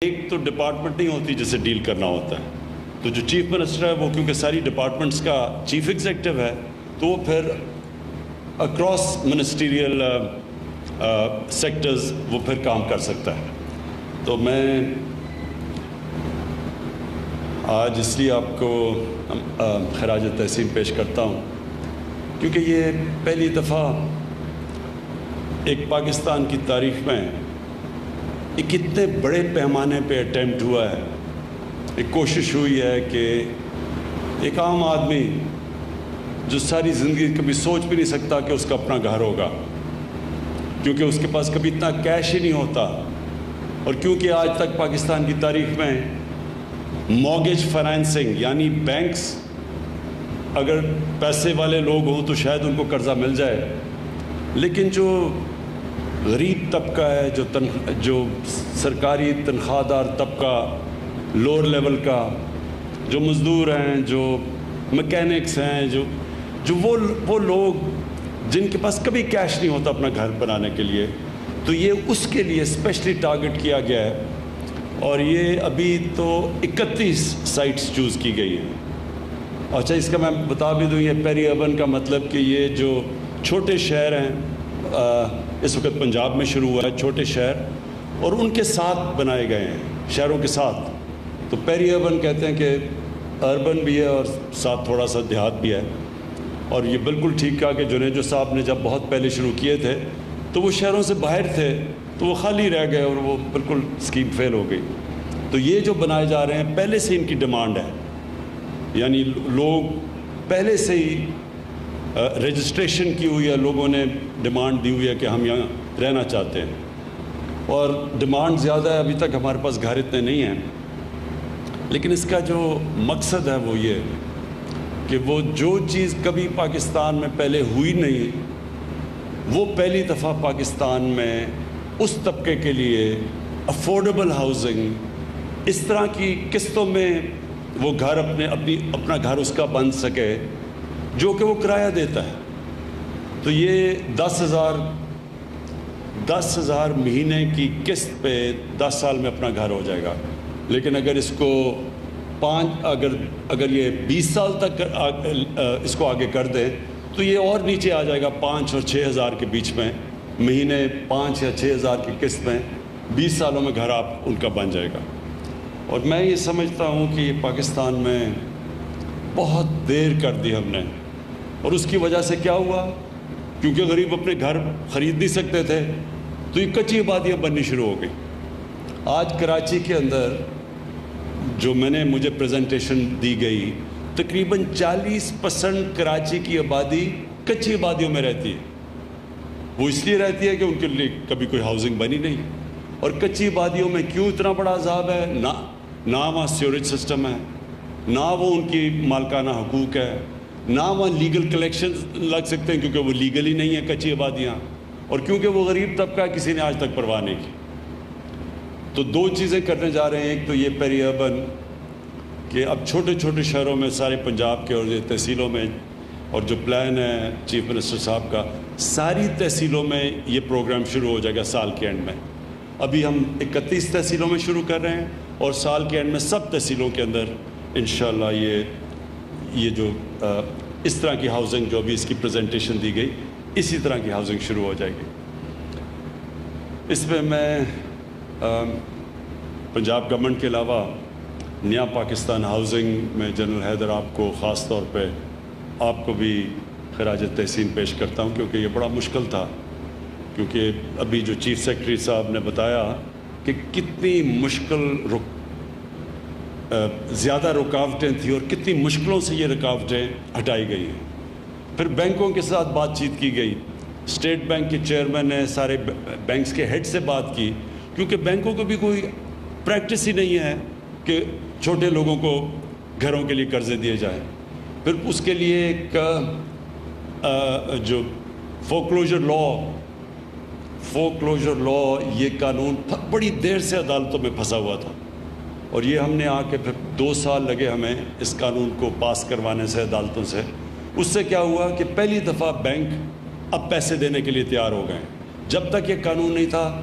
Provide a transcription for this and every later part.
ایک تو ڈپارٹمنٹ نہیں ہوتی جسے ڈیل کرنا ہوتا ہے، تو جو چیف منسٹر ہے وہ کیونکہ ساری ڈپارٹمنٹس کا چیف ایگزیکٹو ہے تو وہ پھر اکراس منسٹیریل سیکٹرز وہ پھر کام کر سکتا ہے۔ تو میں آج اس لیے آپ کو خراج تحسین پیش کرتا ہوں کیونکہ یہ پہلی دفعہ ایک پاکستان کی تاریخ میں ایک اتنے بڑے پیمانے پہ اٹیمپٹ ہوا ہے، ایک کوشش ہوئی ہے کہ ایک عام آدمی جو ساری زندگی کبھی سوچ بھی نہیں سکتا کہ اس کا اپنا گھر ہوگا، کیونکہ اس کے پاس کبھی اتنا کیش ہی نہیں ہوتا، اور کیونکہ آج تک پاکستان کی تاریخ میں مارگیج فائنینسنگ یعنی بینکس اگر پیسے والے لوگ ہوں تو شاید ان کو قرضہ مل جائے، لیکن جو غریب طبقہ ہے، جو سرکاری تنخواہ دار طبقہ، لوور لیول کا، جو مزدور ہیں، جو میکینکس ہیں، جو وہ لوگ جن کے پاس کبھی کیش نہیں ہوتا اپنا گھر بنانے کے لیے، تو یہ اس کے لیے اسپیشلی ٹارگٹ کیا گیا ہے، اور یہ ابھی تو 31 سائٹس چوز کی گئی ہیں۔ اچھا، اس کا میں بتا بھی دوں، یہ پیری اربن کا مطلب کہ یہ جو چھوٹے شہر ہیں، اس وقت پنجاب میں شروع ہوا ہے چھوٹے شہر، اور ان کے ساتھ بنائے گئے ہیں، شہروں کے ساتھ، تو پیری اربن کہتے ہیں کہ اربن بھی ہے اور ساتھ تھوڑا سا دیہات بھی ہے۔ اور یہ بالکل ٹھیک کہا کہ جنیجو صاحب نے جب بہت پہلے شروع کیے تھے تو وہ شہروں سے باہر تھے تو وہ خالی رہ گئے اور وہ بالکل اسکیم فیل ہو گئی۔ تو یہ جو بنائے جا رہے ہیں پہلے سے ان کی ڈیمانڈ ہے، یعنی لوگ پہلے سے ہی رجسٹریشن کی ہوئی ہے، لوگوں نے ڈیمانڈ دی ہوئی ہے کہ ہم یہاں رہنا چاہتے ہیں، اور ڈیمانڈ زیادہ ہے، ابھی تک ہمارے پاس گھر اتنے نہیں ہیں، لیکن اس کا جو مقصد ہے وہ یہ کہ وہ جو چیز کبھی پاکستان میں پہلے ہوئی نہیں، وہ پہلی دفعہ پاکستان میں اس طبقے کے لیے افورڈیبل ہاؤسنگ، اس طرح کی قسطوں میں وہ گھر اپنا گھر اس کا بن سکے جو کہ وہ کرایہ دیتا ہے۔ تو یہ 10,000 مہینے کی قسط پہ 10 سال میں اپنا گھر ہو جائے گا، لیکن اگر اس کو اگر یہ 20 سال تک اس کو آگے کر دیں تو یہ اور نیچے آ جائے گا، 5 اور 6,000 کے بیچ میں مہینے، 5 یا 6,000 کی قسط میں 20 سالوں میں گھر ان کا بن جائے گا۔ اور میں یہ سمجھتا ہوں کہ یہ پاکستان میں بہت دیر کر دی ہم نے، اور اس کی وجہ سے کیا ہوا، کیونکہ غریب اپنے گھر خرید نہیں سکتے تھے تو یہ کچی آبادیاں بننی شروع ہو گئی۔ آج کراچی کے اندر جو مجھے پریزنٹیشن دی گئی، تقریباً 40% کراچی کی آبادی کچی آبادیوں میں رہتی ہے۔ وہ اس لیے رہتی ہے کہ ان کے لیے کبھی کوئی ہاؤسنگ بنی نہیں، اور کچی آبادیوں میں کیوں اتنا بڑا عذاب ہے، نہ وہاں سیوریج سسٹم ہے، نہ وہ ان کی مالکانہ حقوق ہے، نہ وہاں لیگل کلیکشن لگ سکتے ہیں کیونکہ وہ لیگل ہی نہیں ہے کچی آبادیاں، اور کیونکہ وہ غریب طبقہ کسی نے آج تک پرواہ نہیں کی۔ تو 2 چیزیں کرنے جا رہے ہیں، ایک تو یہ پیری اربن کہ اب چھوٹے چھوٹے شہروں میں، سارے پنجاب کے اور یہ تحصیلوں میں، اور جو پلان ہے چیف منسٹر صاحب کا، ساری تحصیلوں میں یہ پروگرام شروع ہو جائے گا سال کے اینڈ میں۔ ابھی ہم 31 تحصیلوں میں شروع کر رہے ہیں، اور سال کے اینڈ میں سب تحصیلوں کے اندر انشاءاللہ یہ جو اس طرح کی ہاؤسنگ جو ابھی اس کی پریزنٹیشن دی گئی، اسی طرح کی ہاؤسنگ شروع ہو جائے گی۔ اس میں پنجاب گورنمنٹ کے علاوہ نیا پاکستان ہاؤسنگ میں جنرل حیدر آپ کو خاص طور پہ آپ کو بھی خراج تحسین پیش کرتا ہوں، کیونکہ یہ بڑا مشکل تھا، کیونکہ ابھی جو چیف سیکرٹری صاحب نے بتایا کہ کتنی زیادہ رکاوٹیں تھیں اور کتنی مشکلوں سے یہ رکاوٹیں ہٹائی گئی ہیں۔ پھر بینکوں کے ساتھ بات چیت کی گئی، اسٹیٹ بینک کے چیئرمین نے سارے بینکس کے ہیڈ سے بات کی، کیونکہ بینکوں کو بھی کوئی پریکٹس ہی نہیں ہے کہ چھوٹے لوگوں کو گھروں کے لیے قرضے دیے جائیں۔ پھر اس کے لیے ایک جو فورکلوجر لا، یہ قانون بڑی دیر سے عدالتوں میں پھنسا ہوا تھا، اور یہ ہم نے آ کے پھر 2 سال لگے ہمیں اس قانون کو پاس کروانے سے عدالتوں سے۔ اس سے کیا ہوا کہ پہلی دفعہ بینک اب پیسے دینے کے لیے تیار ہو گئے۔ جب تک یہ قانون نہیں تھا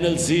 NLC